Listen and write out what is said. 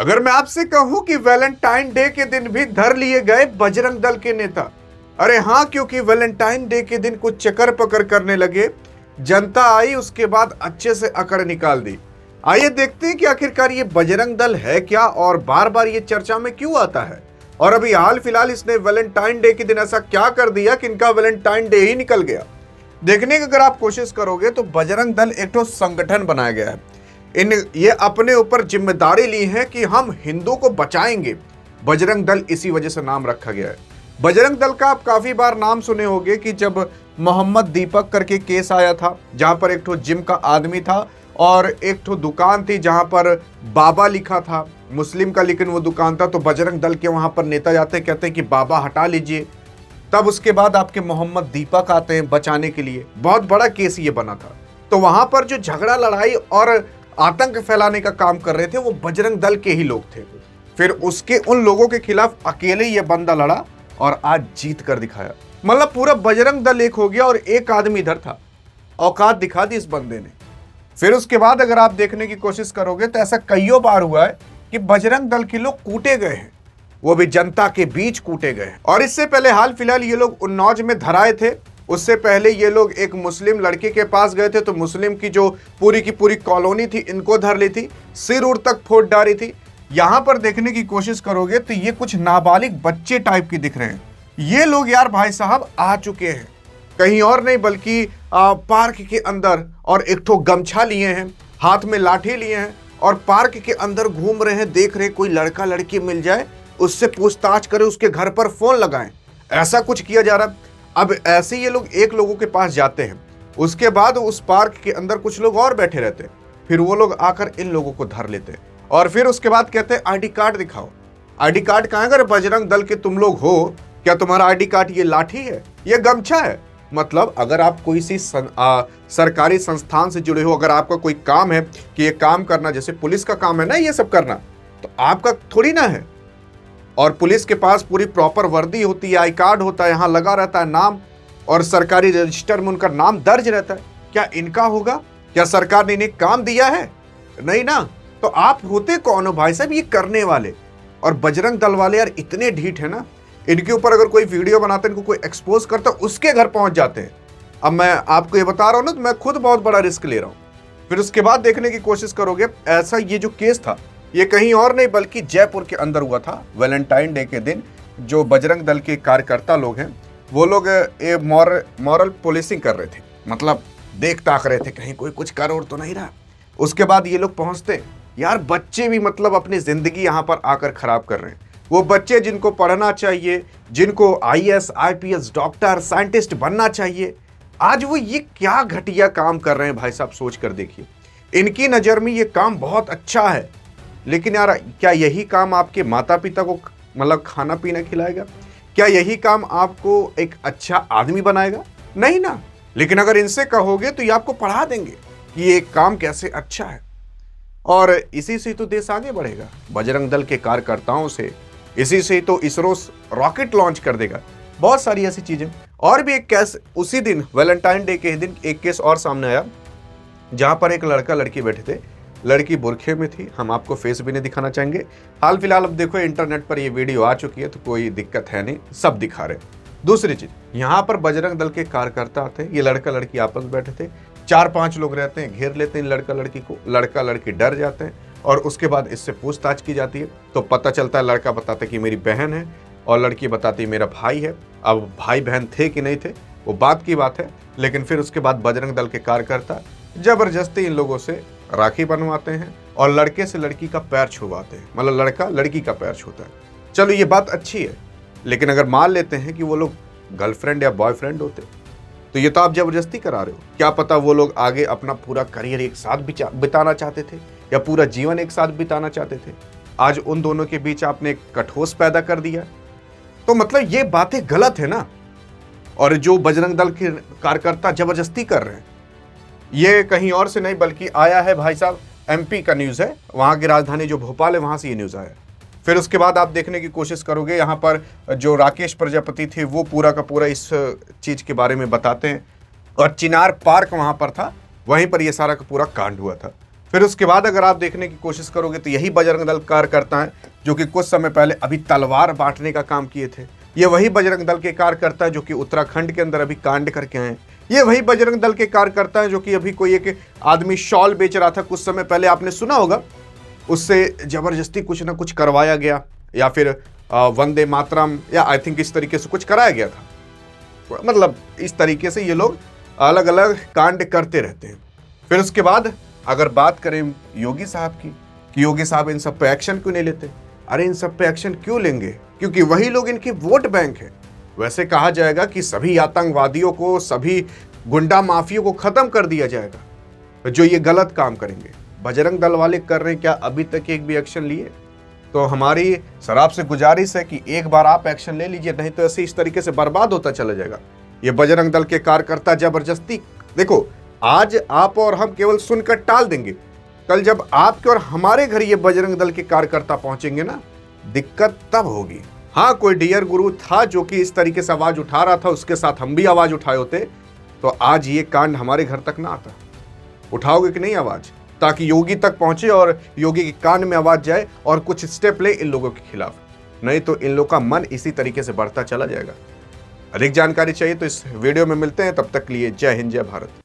अगर मैं आपसे कहूं कि वैलेंटाइन डे के दिन भी धर लिए गए बजरंग दल के नेता, अरे हां, क्योंकि वैलेंटाइन डे के दिन कुछ चक्कर पकड़ करने लगे, जनता आई, उसके बाद अच्छे से अकड़ निकाल दी। आइए देखते हैं कि आखिरकार ये बजरंग दल है क्या और बार बार ये चर्चा में क्यों आता है, और अभी हाल फिलहाल इसने वैलेंटाइन डे के दिन ऐसा क्या कर दिया कि इनका वैलेंटाइन डे ही निकल गया। देखने की अगर आप कोशिश करोगे तो बजरंग दल एक तो संगठन बनाया गया है। ये अपने ऊपर जिम्मेदारी ली है कि हम हिंदू को बचाएंगे। बजरंग दल इसी वजह से नाम रखा गया है। बजरंग दल का आप काफी बार नाम सुने होंगे कि जब मोहम्मद दीपक करके केस आया था, जहां पर एक ठो जिम का आदमी था और एक ठो दुकान थी जहां पर बाबा लिखा था, मुस्लिम का लेकिन वो दुकान था, तो बजरंग दल के वहां पर नेता जाते हैं, कहते हैं कि बाबा हटा लीजिए। तब उसके बाद आपके मोहम्मद दीपक आते हैं बचाने के लिए। बहुत बड़ा केस ये बना था। तो वहां पर जो झगड़ा लड़ाई और आतंक फैलाने का काम कर रहे थे वो बजरंग दल के ही लोग थे। फिर उसके उन लोगों के खिलाफ अकेले ये बंदा लड़ा और आज जीत कर दिखाया। मतलब पूरा बजरंग दल एक हो गया और एक आदमी इधर था। औकात दिखा दी इस बंदे ने। फिर उसके बाद अगर आप देखने की कोशिश करोगे तो ऐसा कईयों बार हुआ है कि बजरंग दल के लोग कूटे गए हैं, वो भी जनता के बीच कूटे गए हैं। और इससे पहले हाल फिलहाल ये लोग उन्नाव में धराए थे। उससे पहले ये लोग एक मुस्लिम लड़के के पास गए थे, तो मुस्लिम की जो पूरी की पूरी कॉलोनी थी इनको धर ली थी, सिर उड़ तक फोड़ डाली थी। यहां पर देखने की कोशिश करोगे तो ये कुछ नाबालिग बच्चे टाइप के दिख रहे हैं। ये लोग यार भाई साहब आ चुके हैं कहीं और नहीं बल्कि पार्क के अंदर, और एक ठो गमछा लिए हैं, हाथ में लाठी लिए हैं और पार्क के अंदर घूम रहे हैं। देख रहे कोई लड़का लड़की मिल जाए उससे पूछताछ करें, उसके घर पर फोन लगाएं, ऐसा कुछ किया जा रहा है। अब ऐसे ये लोग एक लोगों के पास जाते हैं, उसके बाद उस पार्क के अंदर कुछ लोग और बैठे रहते हैं, फिर वो लोग आकर इन लोगों को धर लेते हैं और फिर उसके बाद कहते हैं आईडी कार्ड दिखाओ। आईडी कार्ड कहां? अगर बजरंग दल के तुम लोग हो, क्या तुम्हारा आईडी कार्ड ये लाठी है, ये गमछा है? मतलब अगर आप कोई सी सरकारी संस्थान से जुड़े हो, अगर आपका कोई काम है कि ये काम करना, जैसे पुलिस का काम है ना ये सब करना, तो आपका थोड़ी ना है। और पुलिस के पास पूरी प्रॉपर वर्दी होती है, आई कार्ड होता है, यहाँ लगा रहता है नाम, और सरकारी रजिस्टर में उनका नाम दर्ज रहता है। क्या इनका होगा? क्या सरकार ने इन्हें काम दिया है? नहीं ना। तो आप होते कौन हो भाई साहब ये करने वाले? और बजरंग दल वाले यार इतने ढीठ है ना, इनके ऊपर अगर कोई वीडियो बनाते हैं, इनको कोई एक्सपोज करता, उसके घर पहुंच जाते हैं। अब मैं आपको ये बता रहा हूं ना, तो मैं खुद बहुत बड़ा रिस्क ले रहा हूं। फिर उसके बाद देखने की कोशिश करोगे, ऐसा ये जो केस था ये कहीं और नहीं बल्कि जयपुर के अंदर हुआ था। वैलेंटाइन डे के दिन जो बजरंग दल के कार्यकर्ता लोग हैं वो लोग मॉरल पुलिसिंग कर रहे थे, मतलब देख ताक रहे थे कहीं कोई कुछ कर और तो नहीं रहा। उसके बाद ये लोग पहुंचते, यार बच्चे भी मतलब अपनी जिंदगी यहाँ पर आकर खराब कर रहे हैं। वो बच्चे जिनको पढ़ना चाहिए, जिनको आईएएस आईपीएस डॉक्टर साइंटिस्ट बनना चाहिए, आज वो ये क्या घटिया काम कर रहे हैं भाई साहब। सोच कर देखिए, इनकी नज़र में ये काम बहुत अच्छा है, लेकिन यार क्या यही काम आपके माता पिता को मतलब खाना पीना खिलाएगा? क्या यही काम आपको एक अच्छा आदमी बनाएगा? नहीं ना। लेकिन अगर इनसे कहोगे तो ये आपको पढ़ा देंगे कि ये काम कैसे अच्छा है, और इसी से तो देश आगे बढ़ेगा। बजरंग दल के कार्यकर्ताओं से, इसी से तो इसरो रॉकेट लॉन्च कर देगा। बहुत सारी ऐसी चीजें। और भी एक केस उसी दिन वैलेंटाइन डे के दिन एक केस और सामने आया, जहां पर एक लड़का लड़की बैठे थे, लड़की बुरखे में थी। हम आपको फेस भी नहीं दिखाना चाहेंगे। हाल फिलहाल अब देखो इंटरनेट पर ये वीडियो आ चुकी है, तो कोई दिक्कत है नहीं, सब दिखा रहे। दूसरी चीज, यहाँ पर बजरंग दल के कार्यकर्ता थे, ये लड़का लड़की आपस में बैठे थे, 4-5 लोग रहते हैं, घेर लेते हैं लड़का लड़की को, लड़का लड़की डर जाते हैं और उसके बाद इससे पूछताछ की जाती है। तो पता चलता है, लड़का बताता है कि मेरी बहन है और लड़की बताती है मेरा भाई है। अब भाई बहन थे कि नहीं थे वो बात की बात है, लेकिन फिर उसके बाद बजरंग दल के कार्यकर्ता जबरदस्ती इन लोगों से राखी बनवाते हैं और लड़के से लड़की का पैर छुवाते हैं, मतलब लड़का लड़की का पैर छूता है। चलो ये बात अच्छी है, लेकिन अगर मान लेते हैं कि वो लोग गर्लफ्रेंड या बॉयफ्रेंड होते, तो ये तो आप जबरदस्ती करा रहे हो। क्या पता वो लोग आगे अपना पूरा करियर एक साथ बिताना चाहते थे या पूरा जीवन एक साथ बिताना चाहते थे। आज उन दोनों के बीच आपने एक कठोस पैदा कर दिया, तो मतलब ये बातें गलत है ना। और जो बजरंग दल के कार्यकर्ता जबरदस्ती कर रहे हैं, ये कहीं और से नहीं बल्कि आया है भाई साहब, एमपी का न्यूज़ है, वहाँ की राजधानी जो भोपाल है वहाँ से ये न्यूज़ आया। फिर उसके बाद आप देखने की कोशिश करोगे, यहाँ पर जो राकेश प्रजापति थे वो पूरा का पूरा इस चीज़ के बारे में बताते हैं, और चिनार पार्क वहाँ पर था, वहीं पर ये सारा का पूरा कांड हुआ था। फिर उसके बाद अगर आप देखने की कोशिश करोगे तो यही बजरंग दल कार्यकर्ता हैं जो कि कुछ समय पहले अभी तलवार बांटने का काम किए थे। ये वही बजरंग दल के कार्यकर्ता हैं जो कि उत्तराखंड के अंदर अभी कांड करके आए हैं। ये वही बजरंग दल के कार्यकर्ता हैं जो कि अभी कोई एक आदमी शॉल बेच रहा था, कुछ समय पहले आपने सुना होगा, उससे जबरदस्ती कुछ ना कुछ करवाया गया, या फिर वंदे मातरम या आई थिंक इस तरीके से कुछ कराया गया था। मतलब इस तरीके से ये लोग अलग अलग कांड करते रहते हैं। फिर उसके बाद अगर बात करें योगी साहब की कि योगी साहब इन सब पे एक्शन क्यों नहीं लेते, अरे इन सब पे एक्शन क्यों लेंगे, क्योंकि वही लोग इनकी वोट बैंक है। वैसे कहा जाएगा कि सभी आतंकवादियों को, सभी गुंडा माफियों को खत्म कर दिया जाएगा जो ये गलत काम करेंगे। बजरंग दल वाले कर रहे हैं क्या, अभी तक एक भी एक्शन लिए? तो हमारी सर आपसे गुजारिश है कि एक बार आप एक्शन ले लीजिए, नहीं तो ऐसे इस तरीके से बर्बाद होता चला जाएगा। ये बजरंग दल के कार्यकर्ता जबरदस्ती, देखो आज आप और हम केवल सुनकर टाल देंगे, कल जब आपके और हमारे घर ये बजरंग दल के कार्यकर्ता पहुंचेंगे ना, दिक्कत तब होगी। हाँ, कोई डियर गुरु था जो कि इस तरीके से आवाज उठा रहा था, उसके साथ हम भी आवाज उठाए होते तो आज ये कांड हमारे घर तक ना आता। उठाओगे कि नहीं आवाज, ताकि योगी तक पहुंचे और योगी के कान में आवाज जाए और कुछ स्टेप ले इन लोगों के खिलाफ, नहीं तो इन लोगों का मन इसी तरीके से बढ़ता चला जाएगा। अधिक जानकारी चाहिए तो इस वीडियो में मिलते हैं, तब तक के लिए जय हिंद, जय भारत।